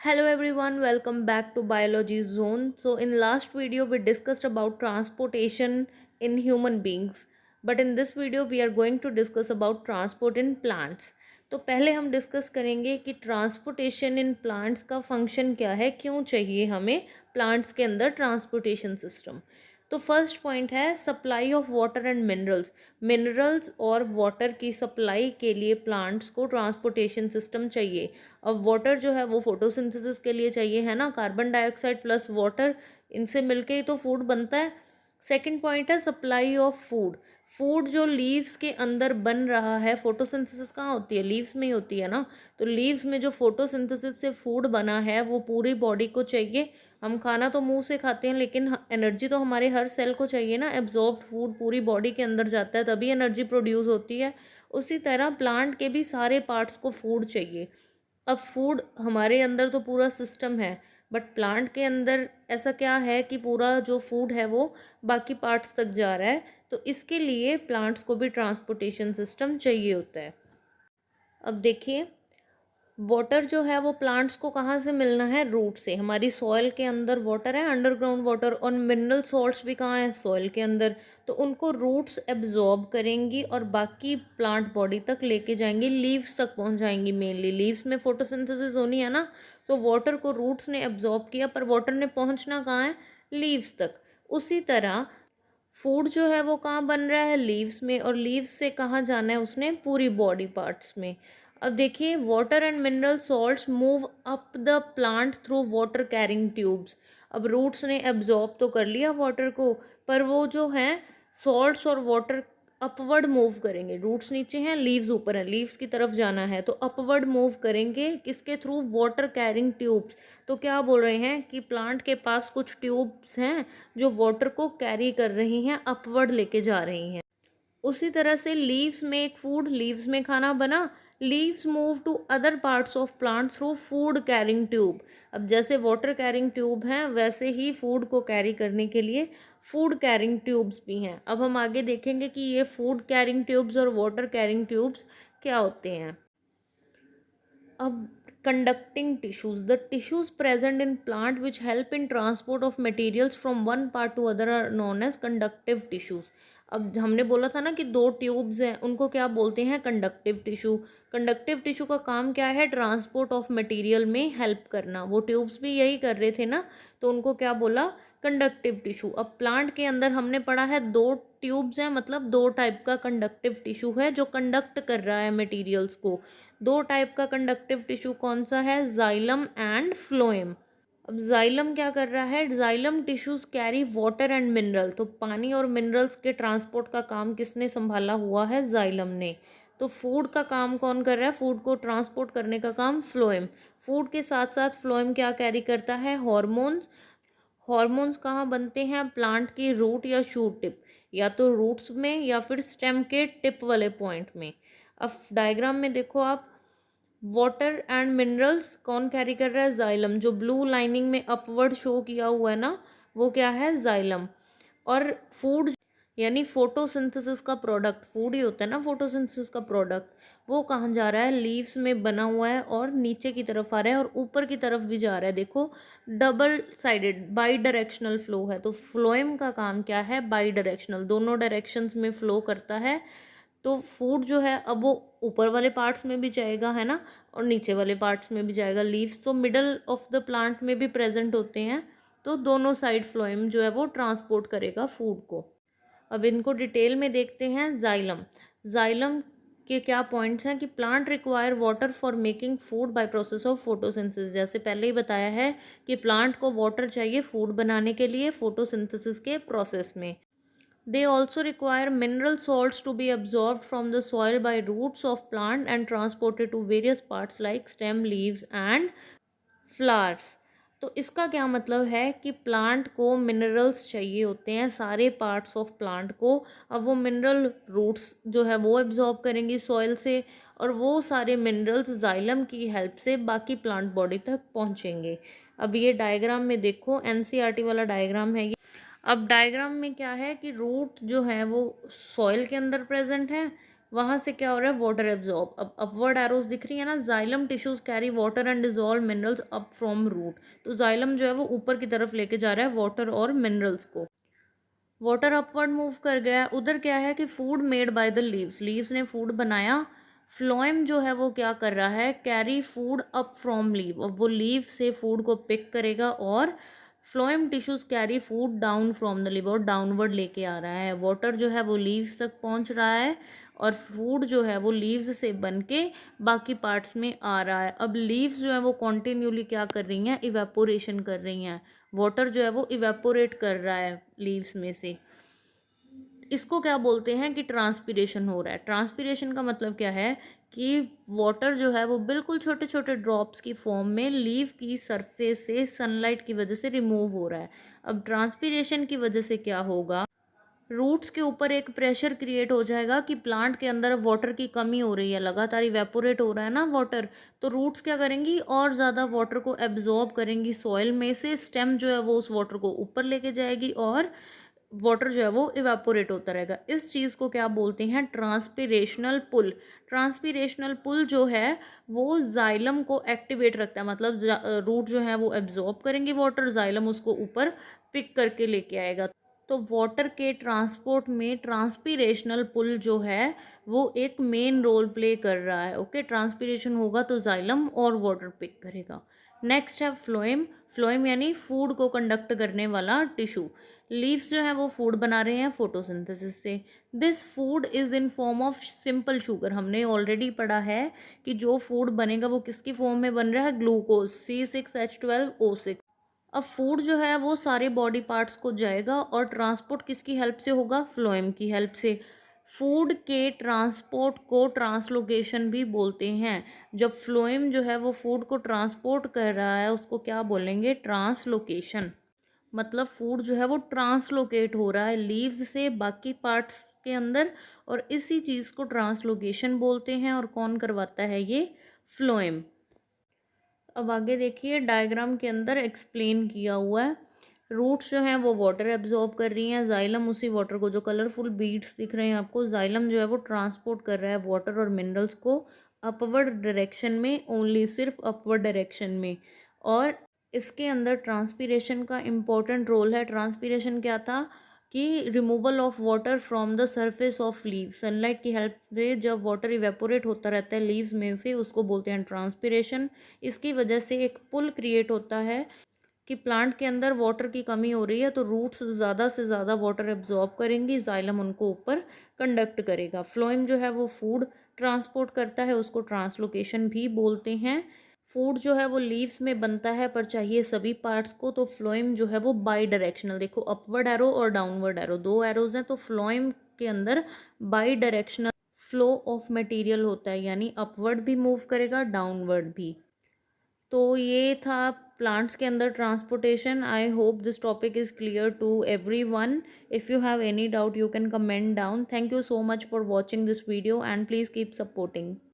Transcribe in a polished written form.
Hello everyone, welcome back to Biology Zone. So in last video we discussed about transportation in human beings, but in this video we are going to discuss about transport in plants. तो पहले हम discuss करेंगे कि transportation in plants का function क्या है, क्यों चाहिए हमें प्लांट्स के अंदर ट्रांसपोर्टेशन सिस्टम। तो फर्स्ट पॉइंट है supply of water and minerals. Minerals और वाटर की सप्लाई के लिए प्लांट्स को ट्रांसपोर्टेशन सिस्टम चाहिए। अब वाटर जो है वो फोटोसिंथेसिस के लिए चाहिए, है ना, कार्बन डाइऑक्साइड प्लस वाटर, इनसे मिलके ही तो फूड बनता है। सेकंड पॉइंट है सप्लाई ऑफ फूड। फूड जो लीव्स के अंदर बन रहा है, फोटोसिंथेसिस कहाँ होती है, लीव्स में ही होती है ना। तो लीव्स में जो फोटोसिंथेसिस से फूड बना है वो पूरी बॉडी को चाहिए। हम खाना तो मुंह से खाते हैं, लेकिन एनर्जी तो हमारे हर सेल को चाहिए ना। एब्जॉर्ब्ड फूड पूरी बॉडी के अंदर जाता है तभी एनर्जी प्रोड्यूस होती है। उसी तरह प्लांट के भी सारे पार्ट्स को फूड चाहिए। अब फूड हमारे अंदर तो पूरा सिस्टम है, बट प्लांट के अंदर ऐसा क्या है कि पूरा जो फूड है वो बाकी पार्ट्स तक जा रहा है। तो इसके लिए प्लांट्स को भी ट्रांसपोर्टेशन सिस्टम चाहिए होता है। अब देखिए, वाटर जो है वो प्लांट्स को कहाँ से मिलना है, रूट से। हमारी सॉइल के अंदर वाटर है, अंडरग्राउंड वाटर, और मिनरल सॉल्ट्स भी कहाँ है, सॉइल के अंदर। तो उनको रूट्स एब्जॉर्ब करेंगी और बाकी प्लांट बॉडी तक लेके जाएंगी, लीव्स तक पहुँचाएंगी। मेनली लीव्स में फोटोसिंथेसिस होनी है ना, तो वाटर को रूट्स ने एब्जॉर्ब किया, पर वाटर ने पहुँचना कहाँ है, लीव्स तक। उसी तरह फूड जो है वो कहाँ बन रहा है, लीव्स में, और लीव्स से कहाँ जाना है उसने, पूरी बॉडी पार्ट्स में। अब देखिए, water and mineral salts move up the plant through water carrying tubes. अब रूट्स ने एब्जॉर्ब तो कर लिया वाटर को, पर वो जो है सॉल्ट्स और वाटर अपवर्ड मूव करेंगे। रूट्स नीचे हैं, लीव्स ऊपर हैं, लीव्स की तरफ जाना है तो अपवर्ड मूव करेंगे, किसके थ्रू, वाटर कैरिंग ट्यूब्स। तो क्या बोल रहे हैं कि प्लांट के पास कुछ ट्यूब्स हैं जो वाटर को कैरी कर रही हैं, अपवर्ड लेके जा रही हैं। उसी तरह से लीव्स में एक फूड, लीव्स में खाना बना, leaves move to other parts of plant through food carrying tube. अब जैसे वाटर कैरिंग ट्यूब हैं, वैसे ही फूड को कैरी करने के लिए फूड कैरिंग ट्यूब्स भी हैं। अब हम आगे देखेंगे कि ये फूड कैरिंग ट्यूब्स और वाटर कैरिंग ट्यूब्स क्या होते हैं। अब conducting tissues, the tissues present in plant which help in transport of materials from one part to other are known as conductive tissues। अब हमने बोला था ना कि दो ट्यूब्स हैं, उनको क्या बोलते हैं, कंडक्टिव टिश्यू। कंडक्टिव टिश्यू का काम क्या है, ट्रांसपोर्ट ऑफ मटेरियल में हेल्प करना। वो ट्यूब्स भी यही कर रहे थे ना, तो उनको क्या बोला, कंडक्टिव टिश्यू। अब प्लांट के अंदर हमने पढ़ा है दो ट्यूब्स हैं, मतलब दो टाइप का कंडक्टिव टिश्यू है जो कंडक्ट कर रहा है मटेरियल्स को। दो टाइप का कंडक्टिव टिश्यू कौन सा है, जाइलम एंड फ्लोएम। अब जाइलम क्या कर रहा है, xylem tissues carry water and mineral. तो पानी और मिनरल्स के ट्रांसपोर्ट का काम किसने संभाला हुआ है, जाइलम ने। तो फूड का काम कौन कर रहा है, फूड को ट्रांसपोर्ट करने का काम फ्लोएम। फूड के साथ साथ फ्लोएम क्या कैरी करता है, हॉर्मोन्स। हॉर्मोन्स कहाँ बनते हैं, प्लांट की रूट या शूट टिप, या तो रूट्स में या फिर स्टेम के टिप वाले पॉइंट में। अब डायग्राम में देखो आप, वाटर एंड मिनरल्स कौन कैरी कर रहा है, जाइलम। जो ब्लू लाइनिंग में अपवर्ड शो किया हुआ है ना, वो क्या है, जाइलम। और फूड यानी फोटोसिंथेसिस का प्रोडक्ट, फूड ही होता है ना फोटोसिंथेसिस का प्रोडक्ट, वो कहाँ जा रहा है, लीव्स में बना हुआ है और नीचे की तरफ आ रहा है और ऊपर की तरफ भी जा रहा है। देखो, double sided by directional flow है। तो फ्लोएम का काम क्या है, बाई डायरेक्शनल, दोनों डायरेक्शंस में फ्लो करता है। तो फूड जो है अब वो ऊपर वाले पार्ट्स में भी जाएगा, है ना, और नीचे वाले पार्ट्स में भी जाएगा। लीव्स तो मिडल ऑफ द प्लांट में भी प्रेजेंट होते हैं, तो दोनों साइड फ्लोएम जो है वो ट्रांसपोर्ट करेगा फूड को। अब इनको डिटेल में देखते हैं। जाइलम, जाइलम के क्या पॉइंट्स हैं कि plant require water for making food by process of photosynthesis. जैसे पहले ही बताया है कि प्लांट को वाटर चाहिए फूड बनाने के लिए फोटोसिंथेसिस के प्रोसेस में। They also require mineral salts to be absorbed from the soil by roots of plant and transported to various parts like stem, leaves and flowers। तो इसका क्या मतलब है कि प्लांट को मिनरल्स चाहिए होते हैं, सारे पार्ट्स ऑफ प्लांट को। अब वो मिनरल रूट्स जो है वो एब्जॉर्ब करेंगी सॉइल से, और वो सारे मिनरल्स जाइलम की हेल्प से बाकी प्लांट बॉडी तक पहुंचेंगे। अब ये डायग्राम में देखो, एनसीईआरटी वाला डायग्राम है ये। अब डायग्राम में क्या है कि रूट जो है वो सॉइल के अंदर प्रेजेंट है, वहाँ से क्या हो रहा है, वाटर एब्जॉर्ब। अब अपवर्ड एरोज दिख रही है ना, xylem tissues carry water and dissolve minerals up from root. तो जाइलम जो है वो ऊपर की तरफ लेके जा रहा है वाटर और मिनरल्स को। वाटर अपवर्ड मूव कर गया है। उधर क्या है कि food made by the leaves, leaves ने फूड बनाया। फ्लोएम जो है वो क्या कर रहा है, carry food up from leave, अब वो लीव से फूड को पिक करेगा। और phloem tissues carry food down from the leave, और डाउनवर्ड लेके आ रहा है। वाटर जो है वो लीव्स तक पहुंच रहा है और फूड जो है वो लीव्स से बन के बाकी पार्ट्स में आ रहा है। अब लीव्स जो है वो कॉन्टिन्यूली क्या कर रही हैं, इवेपोरेशन कर रही हैं। वाटर जो है वो इवेपोरेट कर रहा है लीव्स में से। इसको क्या बोलते हैं कि ट्रांसपीरेशन हो रहा है। ट्रांसपीरेशन का मतलब क्या है कि वाटर जो है वो बिल्कुल छोटे छोटे ड्रॉप्स की फॉर्म में लीव की सरफेस से सनलाइट की वजह से रिमूव हो रहा है। अब ट्रांसपीरेशन की वजह से क्या होगा, रूट्स के ऊपर एक प्रेशर क्रिएट हो जाएगा कि प्लांट के अंदर वाटर की कमी हो रही है, लगातार इवेपोरेट हो रहा है ना वाटर। तो रूट्स क्या करेंगी, और ज़्यादा वाटर को एब्जॉर्ब करेंगी सॉइल में से। स्टेम जो है वो उस वाटर को ऊपर लेके जाएगी और वाटर जो है वो इवेपोरेट होता रहेगा। इस चीज़ को क्या बोलते हैं, ट्रांसपीरेशनल पुल। ट्रांसपीरेशनल पुल जो है वो जाइलम को एक्टिवेट रखता है, मतलब रूट जो है वो एब्जॉर्ब करेंगे वाटर, जाइलम उसको ऊपर पिक करके लेके आएगा। तो वाटर के ट्रांसपोर्ट में ट्रांसपीरेशनल पुल जो है वो एक मेन रोल प्ले कर रहा है। ओके, ट्रांसपीरेशन होगा तो जाइलम और वाटर पिक करेगा। नेक्स्ट है फ्लोएम। फ्लोएम यानी फूड को कंडक्ट करने वाला टिश्यू। लीव्स जो है वो फूड बना रहे हैं फोटोसिंथेसिस से। This food is in form of simple sugar. हमने ऑलरेडी पढ़ा है कि जो फूड बनेगा वो किसकी फॉर्म में बन रहा है, ग्लूकोज C6H12O6। अब फूड जो है वो सारे बॉडी पार्ट्स को जाएगा और ट्रांसपोर्ट किसकी हेल्प से होगा, फ्लोएम की हेल्प से। फूड के ट्रांसपोर्ट को ट्रांसलोकेशन भी बोलते हैं। जब फ्लोएम जो है वो फूड को ट्रांसपोर्ट कर रहा है उसको क्या बोलेंगे, ट्रांसलोकेशन। मतलब फूड जो है वो ट्रांसलोकेट हो रहा है लीव्स से बाकी पार्ट्स के अंदर, और इसी चीज़ को ट्रांसलोकेशन बोलते हैं। और कौन करवाता है ये, फ्लोएम। अब आगे देखिए, डायग्राम के अंदर एक्सप्लेन किया हुआ है। रूट्स जो हैं वो वाटर एब्जॉर्ब कर रही हैं, जाइलम उसी वाटर को, जो कलरफुल बीड्स दिख रहे हैं आपको, जाइलम जो है वो ट्रांसपोर्ट कर रहा है वाटर और मिनरल्स को अपवर्ड डायरेक्शन में, ओनली सिर्फ अपवर्ड डायरेक्शन में। और इसके अंदर ट्रांसपीरेशन का इम्पोर्टेंट रोल है। ट्रांसपीरेशन क्या था कि removal of water from the surface of leaves. Sunlight की हेल्प से जब वाटर इवेपोरेट होता रहता है लीव्स में से, उसको बोलते हैं ट्रांसपीरेशन। इसकी वजह से एक पुल क्रिएट होता है कि प्लांट के अंदर वाटर की कमी हो रही है तो रूट्स ज़्यादा से ज़्यादा वाटर एब्जॉर्ब करेंगी, जाइलम उनको ऊपर कंडक्ट करेगा। फ्लोएम जो है वो फूड ट्रांसपोर्ट करता है, उसको ट्रांसलोकेशन भी बोलते हैं। फूड जो है वो लीव्स में बनता है पर चाहिए सभी पार्ट्स को, तो फ्लोएम जो है वो बाई डायरेक्शनल, देखो अपवर्ड एरो और डाउनवर्ड एरो, दो एरोज हैं, तो फ्लोएम के अंदर by directional flow of material होता है, यानी अपवर्ड भी मूव करेगा, डाउनवर्ड भी। तो ये था प्लांट्स के अंदर transportation. I hope this topic is clear to everyone. If you have any doubt you can comment down. Thank you so much for watching this video and please keep supporting.